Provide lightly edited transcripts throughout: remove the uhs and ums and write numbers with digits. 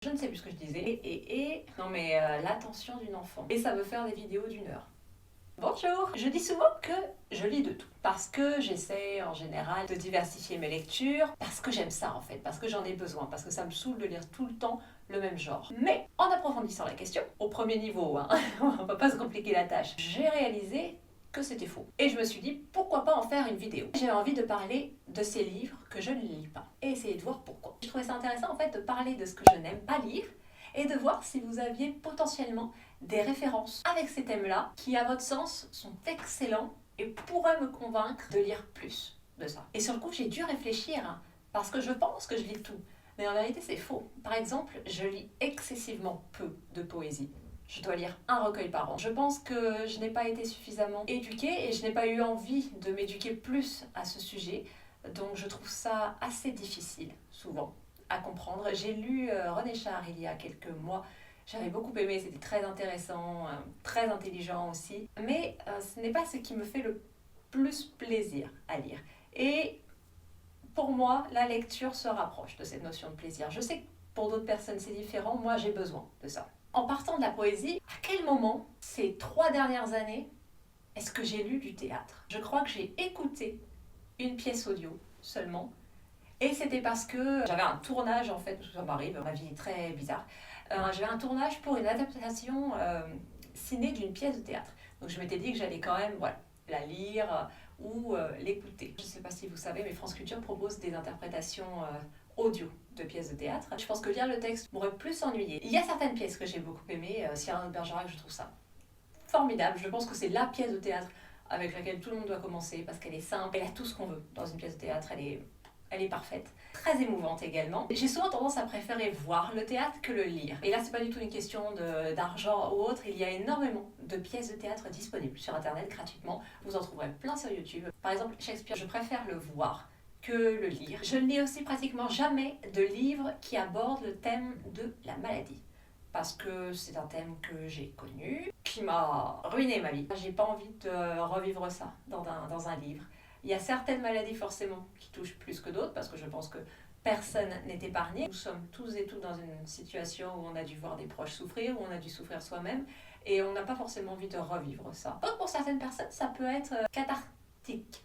Je ne sais plus ce que je disais. Non mais l'attention d'une enfant. Et ça veut faire des vidéos d'1 heure. Bonjour. Je dis souvent que je lis de tout. Parce que j'essaie en général de diversifier mes lectures. Parce que j'aime ça en fait. Parce que j'en ai besoin. Parce que ça me saoule de lire tout le temps le même genre. Mais en approfondissant la question, au premier niveau, on va pas se compliquer la tâche, j'ai réalisé que c'était faux. Et je me suis dit, pourquoi pas en faire une vidéo. J'ai envie de parler de ces livres que je ne lis pas. Et essayer de voir pourquoi. Je trouvais ça intéressant en fait de parler de ce que je n'aime pas lire et de voir si vous aviez potentiellement des références avec ces thèmes-là qui, à votre sens, sont excellents et pourraient me convaincre de lire plus de ça. Et sur le coup, j'ai dû réfléchir parce que je pense que je lis tout. Mais en vérité, c'est faux. Par exemple, je lis excessivement peu de poésie. Je dois lire un recueil par an. Je pense que je n'ai pas été suffisamment éduquée et je n'ai pas eu envie de m'éduquer plus à ce sujet. Donc je trouve ça assez difficile, souvent, à comprendre. J'ai lu René Char il y a quelques mois. J'avais beaucoup aimé, c'était très intéressant, très intelligent aussi. Mais ce n'est pas ce qui me fait le plus plaisir à lire. Et pour moi, la lecture se rapproche de cette notion de plaisir. Je sais que pour d'autres personnes c'est différent, moi j'ai besoin de ça. En partant de la poésie, à quel moment, ces 3 dernières années, est-ce que j'ai lu du théâtre? Je crois que j'ai écouté une pièce audio seulement. Et c'était parce que j'avais un tournage, en fait, parce que ça m'arrive, ma vie est très bizarre. J'avais un tournage pour une adaptation ciné d'une pièce de théâtre. Donc je m'étais dit que j'allais quand même la lire ou l'écouter. Je ne sais pas si vous savez, mais France Culture propose des interprétations audio de pièces de théâtre. Je pense que lire le texte m'aurait plus ennuyé. Il y a certaines pièces que j'ai beaucoup aimées. Cyrano de Bergerac, je trouve ça formidable. Je pense que c'est la pièce de théâtre avec laquelle tout le monde doit commencer parce qu'elle est simple, elle a tout ce qu'on veut dans une pièce de théâtre, elle est parfaite. Très émouvante également. J'ai souvent tendance à préférer voir le théâtre que le lire. Et là, c'est pas du tout une question d'argent ou autre. Il y a énormément de pièces de théâtre disponibles sur Internet gratuitement. Vous en trouverez plein sur YouTube. Par exemple, Shakespeare, je préfère le voir que le lire. Je ne lis aussi pratiquement jamais de livres qui abordent le thème de la maladie. Parce que c'est un thème que j'ai connu, qui m'a ruiné ma vie. J'ai pas envie de revivre ça dans un livre. Il y a certaines maladies forcément qui touchent plus que d'autres, parce que je pense que personne n'est épargné. Nous sommes tous et toutes dans une situation où on a dû voir des proches souffrir, où on a dû souffrir soi-même, et on n'a pas forcément envie de revivre ça. Donc pour certaines personnes, ça peut être cathartique.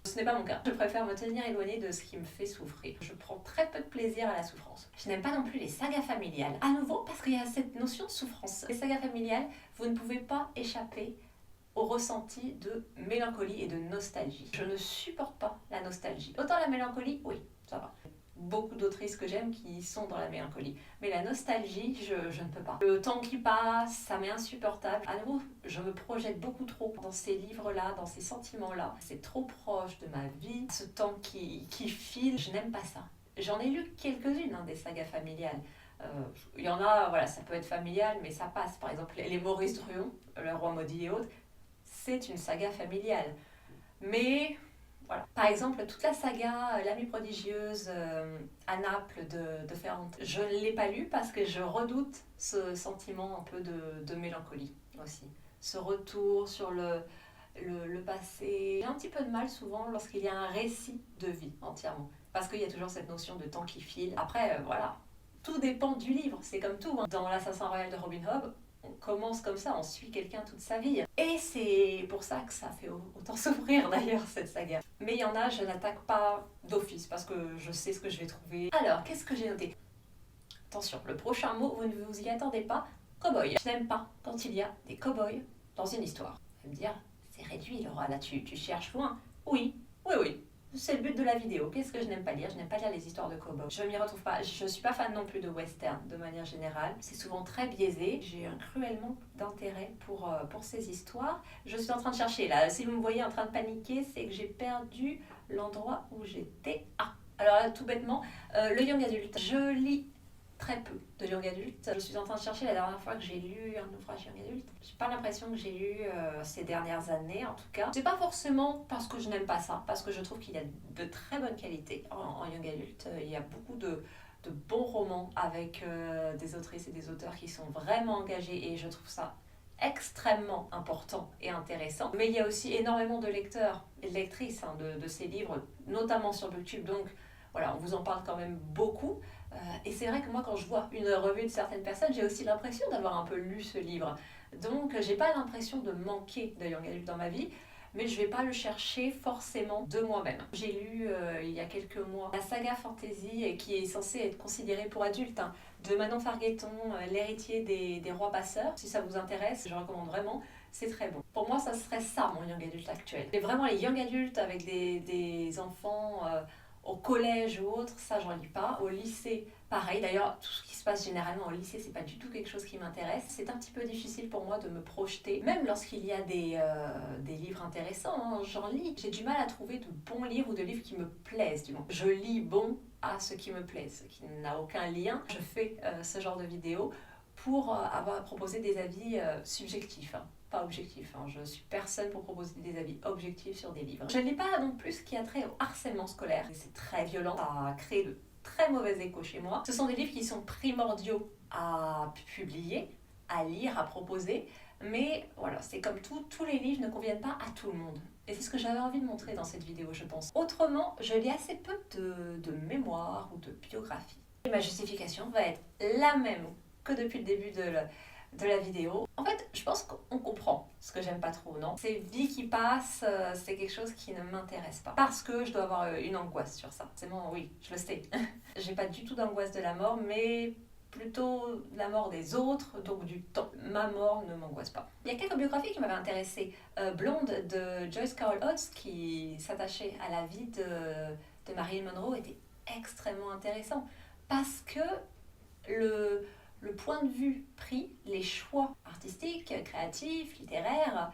Ce n'est pas mon cas. Je préfère me tenir éloignée de ce qui me fait souffrir. Je prends très peu de plaisir à la souffrance. Je n'aime pas non plus les sagas familiales. À nouveau, parce qu'il y a cette notion de souffrance. Les sagas familiales, vous ne pouvez pas échapper au ressenti de mélancolie et de nostalgie. Je ne supporte pas la nostalgie. Autant la mélancolie, oui, ça va. Beaucoup d'autrices que j'aime qui sont dans la mélancolie. Mais la nostalgie, je ne peux pas. Le temps qui passe, ça m'est insupportable. À nouveau, je me projette beaucoup trop dans ces livres-là, dans ces sentiments-là. C'est trop proche de ma vie. Ce temps qui file, je n'aime pas ça. J'en ai lu quelques-unes des sagas familiales. Il y en a, ça peut être familial, mais ça passe. Par exemple, les Maurice Druon, Le Roi Maudit et autres, c'est une saga familiale. Mais voilà. Par exemple, toute la saga L'Amie prodigieuse à Naples de Ferrante, je ne l'ai pas lu parce que je redoute ce sentiment un peu de mélancolie aussi. Ce retour sur le passé. J'ai un petit peu de mal souvent lorsqu'il y a un récit de vie entièrement. Parce qu'il y a toujours cette notion de temps qui file. Après, tout dépend du livre, c'est comme tout. Dans L'Assassin royal de Robin Hood, on commence comme ça, on suit quelqu'un toute sa vie. Et c'est pour ça que ça fait autant souffrir d'ailleurs cette saga. Mais il y en a, je n'attaque pas d'office parce que je sais ce que je vais trouver. Alors, qu'est-ce que j'ai noté? Attention, le prochain mot, vous ne vous y attendez pas, cow-boy. Je n'aime pas quand il y a des cow-boys dans une histoire. Vous allez me dire, c'est réduit Laura, là tu cherches loin. Oui. C'est le but de la vidéo. Qu'est-ce que je n'aime pas lire? Je n'aime pas lire les histoires de cow-boys. Je m'y retrouve pas. Je suis pas fan non plus de western de manière générale. C'est souvent très biaisé. J'ai un cruel manque d'intérêt pour ces histoires. Je suis en train de chercher là. Si vous me voyez en train de paniquer, c'est que j'ai perdu l'endroit où j'étais. Alors là, tout bêtement, le young adulte. Je lis très peu de young adulte. Je suis en train de chercher la dernière fois que j'ai lu un ouvrage young adulte. J'ai pas l'impression que j'ai lu ces dernières années en tout cas. C'est pas forcément parce que je n'aime pas ça, parce que je trouve qu'il y a de très bonnes qualités en young adulte. Il y a beaucoup de bons romans avec des autrices et des auteurs qui sont vraiment engagés et je trouve ça extrêmement important et intéressant. Mais il y a aussi énormément de lecteurs et de lectrices de ces livres, notamment sur YouTube. Donc voilà, on vous en parle quand même beaucoup. Et c'est vrai que moi, quand je vois une revue de certaines personnes, j'ai aussi l'impression d'avoir un peu lu ce livre. Donc, j'ai pas l'impression de manquer de young adult dans ma vie, mais je vais pas le chercher forcément de moi-même. J'ai lu il y a quelques mois la saga fantasy qui est censée être considérée pour adultes, hein, de Manon Fargueton, l'héritier des rois passeurs. Si ça vous intéresse, je recommande vraiment. C'est très bon. Pour moi, ça serait ça mon young adulte actuel. Et vraiment les young adultes avec des enfants au collège ou autre, ça j'en lis pas. Au lycée, pareil. D'ailleurs, tout ce qui se passe généralement au lycée, c'est pas du tout quelque chose qui m'intéresse. C'est un petit peu difficile pour moi de me projeter. Même lorsqu'il y a des livres intéressants, hein, j'en lis. J'ai du mal à trouver de bons livres ou de livres qui me plaisent, du moins. Je lis bon à ce qui me plaît, ce qui n'a aucun lien. Je fais ce genre de vidéos pour avoir proposé des avis subjectifs, hein, pas objectifs. Hein. Je suis personne pour proposer des avis objectifs sur des livres. Je ne lis pas non plus ce qui a trait au harcèlement scolaire. C'est très violent, ça a créé de très mauvais échos chez moi. Ce sont des livres qui sont primordiaux à publier, à lire, à proposer, mais voilà, c'est comme tout, tous les livres ne conviennent pas à tout le monde. Et c'est ce que j'avais envie de montrer dans cette vidéo, je pense. Autrement, je lis assez peu de mémoires ou de biographies. Et ma justification va être la même que depuis le début de la vidéo. En fait, je pense qu'on comprend ce que j'aime pas trop, non? Ces vies qui passent, c'est quelque chose qui ne m'intéresse pas. Parce que je dois avoir une angoisse sur ça. C'est bon, oui, je le sais. J'ai pas du tout d'angoisse de la mort, mais plutôt la mort des autres, donc du temps. Ma mort ne m'angoisse pas. Il y a quelques biographies qui m'avaient intéressée. Blonde de Joyce Carol Oates, qui s'attachait à la vie de Marilyn Monroe, était extrêmement intéressant. Parce que le point de vue pris, les choix artistiques, créatifs, littéraires,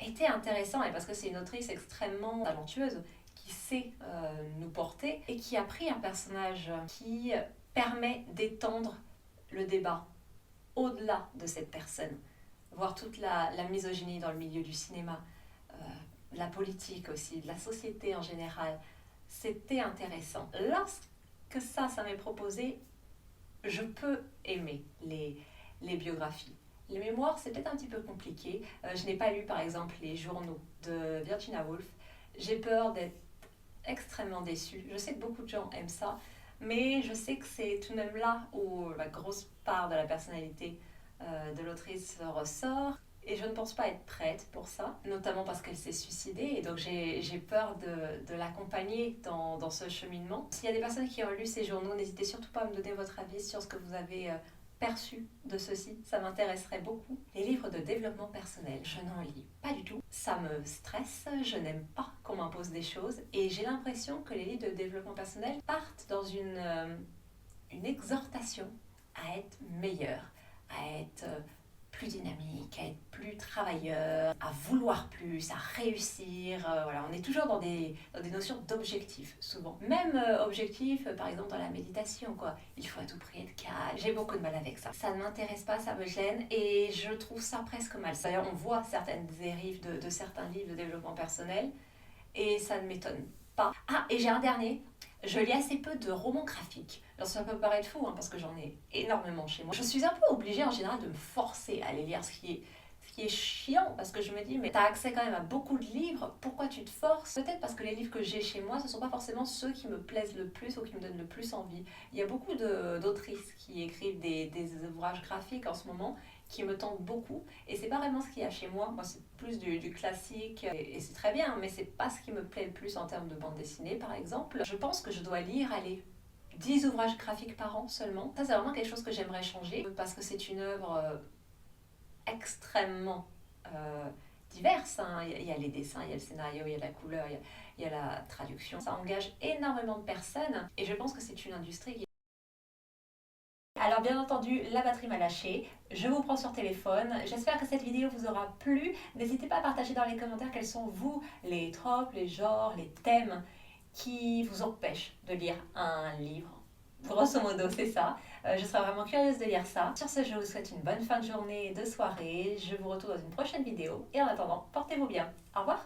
étaient intéressants. Et parce que c'est une autrice extrêmement talentueuse qui sait nous porter et qui a pris un personnage qui permet d'étendre le débat au-delà de cette personne. Voir toute la misogynie dans le milieu du cinéma, la politique aussi, de la société en général. C'était intéressant. Lorsque ça m'est proposé, je peux aimer les biographies. Les mémoires, c'est peut-être un petit peu compliqué. Je n'ai pas lu, par exemple, les journaux de Virginia Woolf. J'ai peur d'être extrêmement déçue. Je sais que beaucoup de gens aiment ça, mais je sais que c'est tout de même là où la grosse part de la personnalité de l'autrice ressort. Et je ne pense pas être prête pour ça, notamment parce qu'elle s'est suicidée, et donc j'ai peur de l'accompagner dans ce cheminement. S'il y a des personnes qui ont lu ces journaux, n'hésitez surtout pas à me donner votre avis sur ce que vous avez perçu de ceci, ça m'intéresserait beaucoup. Les livres de développement personnel, je n'en lis pas du tout, ça me stresse, je n'aime pas qu'on m'impose des choses, et j'ai l'impression que les livres de développement personnel partent dans une exhortation à être meilleur, à être plus dynamique, à être plus travailleur, à vouloir plus, à réussir. Voilà, on est toujours dans des notions d'objectifs, souvent. Même objectif, par exemple dans la méditation, quoi. Il faut à tout prix être calme. J'ai beaucoup de mal avec ça. Ça ne m'intéresse pas, ça me gêne et je trouve ça presque mal. D'ailleurs, on voit certaines dérives de certains livres de développement personnel et ça ne m'étonne pas. Ah, et j'ai un dernier. Je lis assez peu de romans graphiques. Alors ça peut paraître fou, hein, parce que j'en ai énormément chez moi. Je suis un peu obligée en général de me forcer à aller lire, ce qui est chiant, parce que je me dis, mais t'as accès quand même à beaucoup de livres, pourquoi tu te forces? Peut-être parce que les livres que j'ai chez moi, ce ne sont pas forcément ceux qui me plaisent le plus ou qui me donnent le plus envie. Il y a beaucoup d'autrices qui écrivent des ouvrages graphiques en ce moment, qui me tentent beaucoup, et c'est pas vraiment ce qu'il y a chez moi. Moi, c'est plus du classique, et c'est très bien, mais c'est pas ce qui me plaît le plus en termes de bande dessinée, par exemple. Je pense que je dois lire, allez, 10 ouvrages graphiques par an seulement. Ça, c'est vraiment quelque chose que j'aimerais changer, parce que c'est une œuvre extrêmement diverse. Hein. Il y a les dessins, il y a le scénario, il y a la couleur, il y a la traduction. Ça engage énormément de personnes, et je pense que c'est une industrie qui... Alors bien entendu, la batterie m'a lâché, je vous prends sur téléphone. J'espère que cette vidéo vous aura plu. N'hésitez pas à partager dans les commentaires quels sont vous, les tropes, les genres, les thèmes qui vous empêchent de lire un livre. Grosso modo, c'est ça. Je serais vraiment curieuse de lire ça. Sur ce, je vous souhaite une bonne fin de journée et de soirée. Je vous retrouve dans une prochaine vidéo. Et en attendant, portez-vous bien. Au revoir.